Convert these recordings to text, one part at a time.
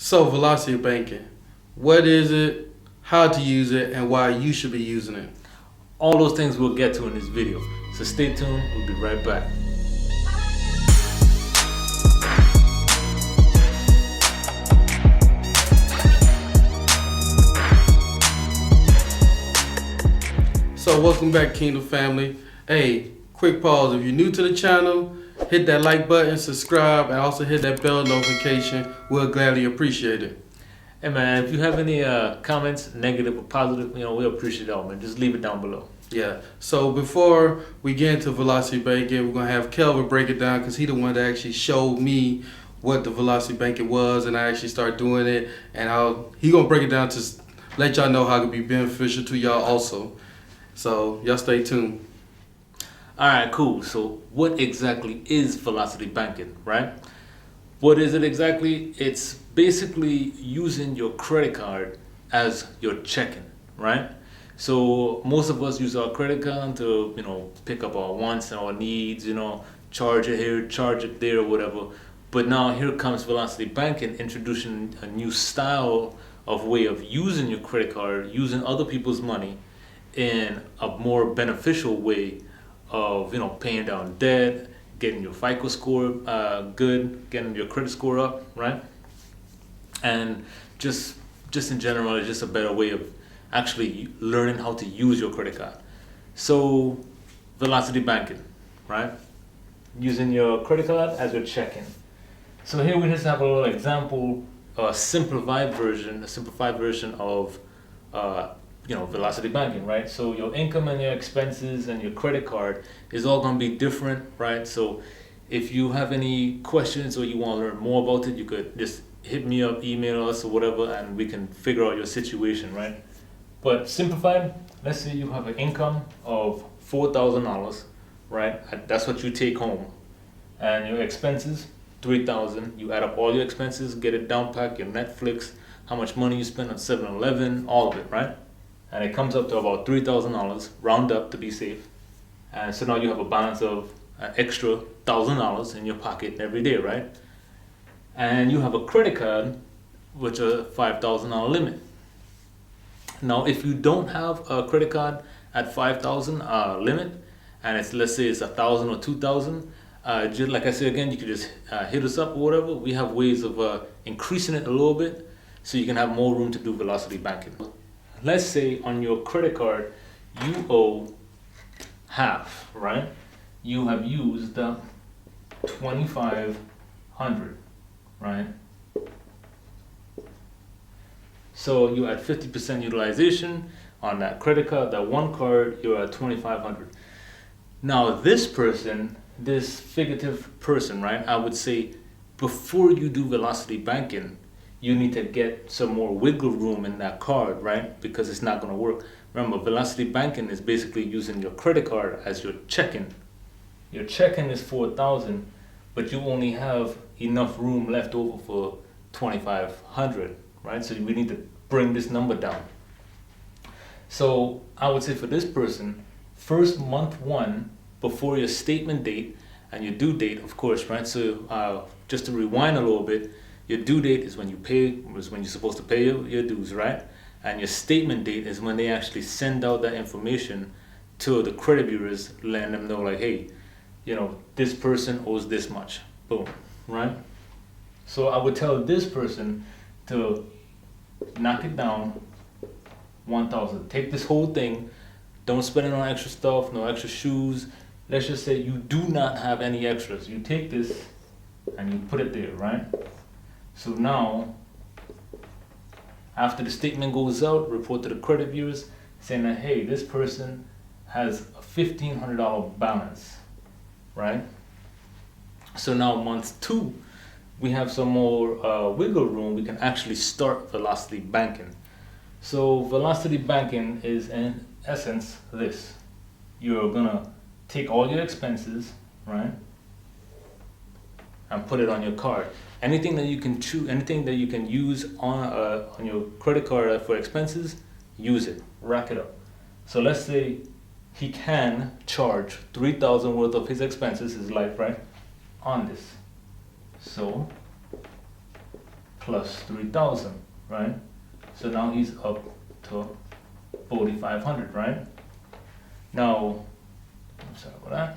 So, velocity banking, what is it, how to use it, and why you should be using it? All those things we'll get to in this video. So stay tuned, we'll be right back. So, welcome back, Kingdom family. Hey, quick pause. If you're new to the channel, hit that like button, subscribe, and also hit that bell notification. We'll gladly appreciate it. Hey man, if you have any comments, negative or positive, we appreciate it all, man. Just leave it down below. Yeah. So before we get into velocity banking, we're gonna have Kelvin break it down because he the one that actually showed me what the velocity banking was, and I actually started doing it. And he gonna break it down to let y'all know how it can be beneficial to y'all also. So y'all stay tuned. All right, cool. So what exactly is velocity banking, right? What is it exactly? It's basically using your credit card as your check-in, right? So most of us use our credit card to, pick up our wants and our needs, charge it here, charge it there, or whatever. But now here comes velocity banking, introducing a new style of way of using your credit card, using other people's money in a more beneficial way of, paying down debt, getting your FICO score good, getting your credit score up, right? And just in general, it's just a better way of actually learning how to use your credit card. So, velocity banking, right? Using your credit card as your check-in. So here we just have a little example, a simplified version of velocity banking, right? So your income and your expenses and your credit card is all going to be different, right? So if you have any questions or you want to learn more about it, you could just hit me up, email us or whatever, and we can figure out your situation, right? But simplified, let's say you have an income of $4,000, right? That's what you take home. And your expenses, $3,000. You add up all your expenses, get it down pack, your Netflix, how much money you spend on 7-Eleven, all of it, right? And it comes up to about $3,000, round up to be safe. And so now you have a balance of an extra $1,000 in your pocket every day, right? And you have a credit card with a $5,000 limit. Now, if you don't have a credit card at $5,000 limit, and let's say it's $1,000 or $2,000, just like I said again, you can just hit us up or whatever. We have ways of increasing it a little bit so you can have more room to do velocity banking. Let's say on your credit card, you owe half, right? You have used $2,500, right? So you at 50% utilization on that credit card, that one card, you're at $2,500. Now this figurative person, right? I would say before you do velocity banking, you need to get some more wiggle room in that card, right? Because it's not going to work. Remember, velocity banking is basically using your credit card as your check-in. Your check-in is $4,000, but you only have enough room left over for $2,500, right? So we need to bring this number down. So I would say for this person, first month one, before your statement date and your due date, of course, right? So just to rewind a little bit, your due date is when you're supposed to pay your dues, right? And your statement date is when they actually send out that information to the credit bureaus, letting them know like, hey, this person owes this much. Boom, right? So I would tell this person to knock it down 1,000. Take this whole thing. Don't spend it on extra stuff, no extra shoes. Let's just say you do not have any extras. You take this and you put it there, right? So now, after the statement goes out, report to the credit bureaus saying that, hey, this person has a $1,500 balance, right? So now month two, we have some more wiggle room. We can actually start velocity banking. So velocity banking is in essence this. You're gonna take all your expenses, right? And put it on your card. Anything that you can choose, anything that you can use on your credit card for expenses, use it, rack it up. So let's say he can charge $3,000 worth of his expenses, his life, right, on this. So plus 3,000, right? So now he's up to 4,500, right? Now, I'm sorry about that.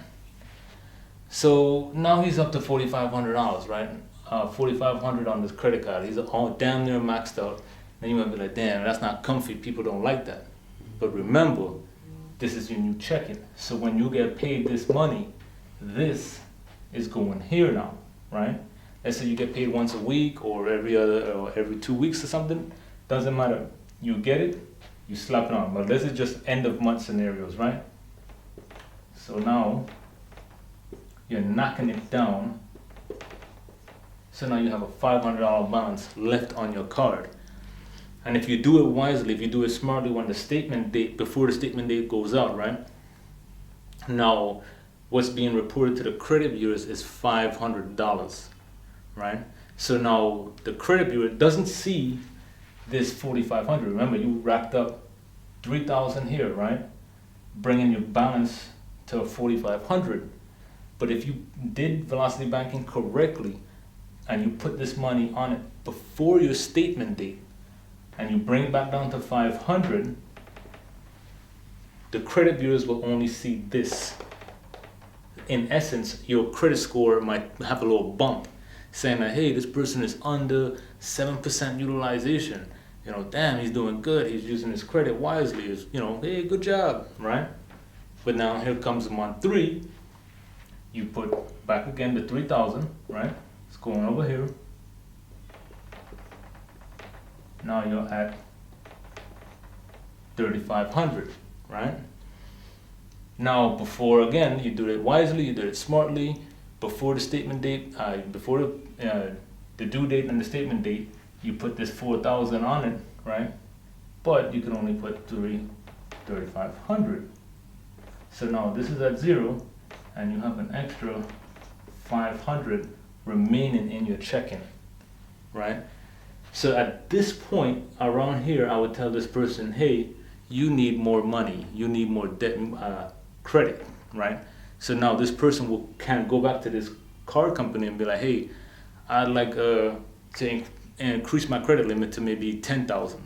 So now he's up to $4,500, right? 4,500 on this credit card. He's all damn near maxed out. Then you might be like, damn, that's not comfy. People don't like that. But remember, this is your new checking. So when you get paid this money, this is going here now, right? Let's say you get paid once a week or every 2 weeks or something. Doesn't matter. You get it, you slap it on. But this is just end of month scenarios, right? So now you're knocking it down. So now you have a $500 balance left on your card. And if you do it wisely, if you do it smartly when the statement date, before the statement date goes out, right? Now, what's being reported to the credit bureaus is $500, right? So now the credit bureau doesn't see this 4,500. Remember, you racked up 3,000 here, right? Bringing your balance to 4,500. But if you did velocity banking correctly and you put this money on it before your statement date and you bring it back down to 500, the credit bureaus will only see this. In essence, your credit score might have a little bump saying that, hey, this person is under 7% utilization. You know, damn, he's doing good. He's using his credit wisely. It's, you know, hey, good job, right? But now here comes month 3. You put back again the 3,000, right? It's going over here. Now you're at 3,500, right? Now, before, again, you do it wisely, you do it smartly. Before the statement date, before the due date and the statement date, you put this 4,000 on it, right? But you can only put 3,500. So now this is at 0, and you have an extra 500 remaining in your checking, right? So at this point around here, I would tell this person, hey, you need more money, you need more debt, credit, right? So now this person can go back to this car company and be like, hey, I'd like to increase my credit limit to maybe 10,000,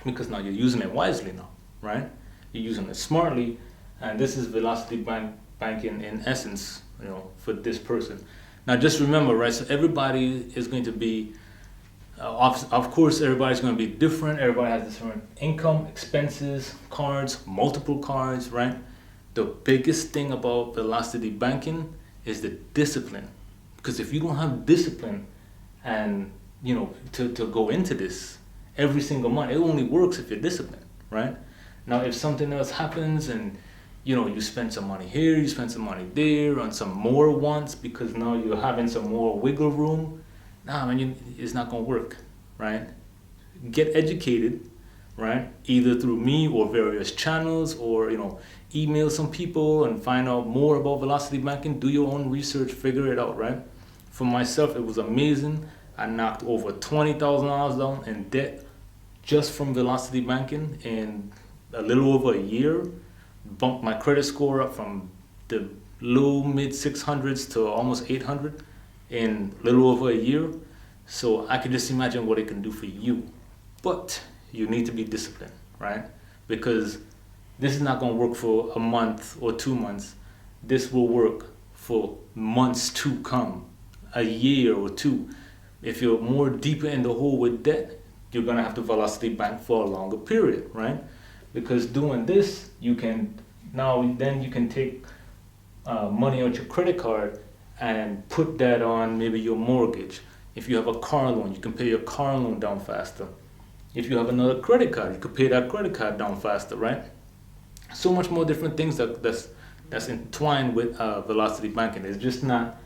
because now you're using it wisely now, right? You're using it smartly, and this is velocity banking in essence, you know, for this person. Now just remember, right? So everybody is going to be, of course, everybody's going to be different. Everybody has different income, expenses, cards, multiple cards, right? The biggest thing about velocity banking is the discipline, because if you don't have discipline and, you know, to go into this every single month, it only works if you're disciplined, right? Now, if something else happens and, you know, you spend some money here, you spend some money there on some more wants because now you're having some more wiggle room, nah, man, it's not gonna work, right? Get educated, right? Either through me or various channels, or, you know, email some people and find out more about velocity banking. Do your own research, figure it out, right? For myself, it was amazing. I knocked over $20,000 down in debt just from velocity banking in a little over a year. Bumped my credit score up from the low mid 600s to almost 800 in a little over a year. So I can just imagine what it can do for you. But you need to be disciplined, right? Because this is not going to work for a month or 2 months. This will work for months to come, a year or two. If you're more deeper in the hole with debt, you're going to have to velocity bank for a longer period, right? Because doing this, you can take money out your credit card and put that on maybe your mortgage. If you have a car loan, you can pay your car loan down faster. If you have another credit card, you could pay that credit card down faster, right? So much more different things that's entwined with velocity banking. It's just not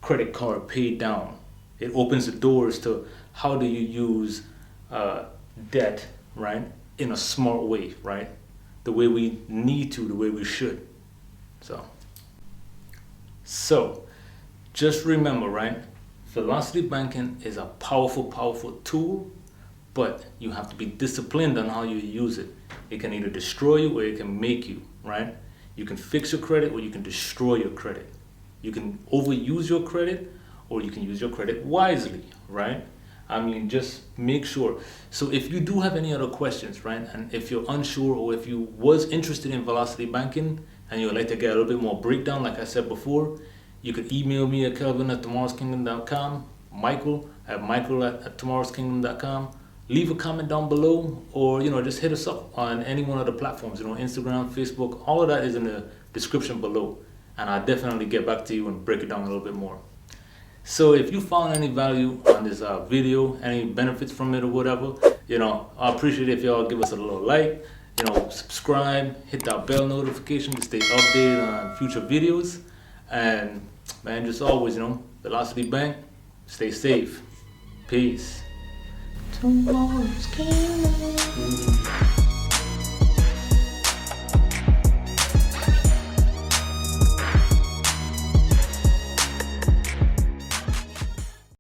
credit card paid down. It opens the doors to how do you use debt, right, in a smart way, right? The way we need to, the way we should. So just remember, right? Velocity banking is a powerful, powerful tool, but you have to be disciplined on how you use it. It can either destroy you or it can make you, right? You can fix your credit or you can destroy your credit. You can overuse your credit or you can use your credit wisely, right? I mean, just make sure. So if you do have any other questions, right, and if you're unsure or if you was interested in velocity banking and you would like to get a little bit more breakdown, like I said before, you could email me at kelvin@tomorrowskingdom.com, Michael at tomorrowskingdom.com. Leave a comment down below, or just hit us up on any one of the platforms, Instagram, Facebook. All of that is in the description below, and I'll definitely get back to you and break it down a little bit more. So if you found any value on this video, any benefits from it or whatever, I appreciate it if y'all give us a little like, subscribe, hit that bell notification to stay updated on future videos. And man, just always, Velocity Bank, stay safe. Peace. Tomorrow's kingdom.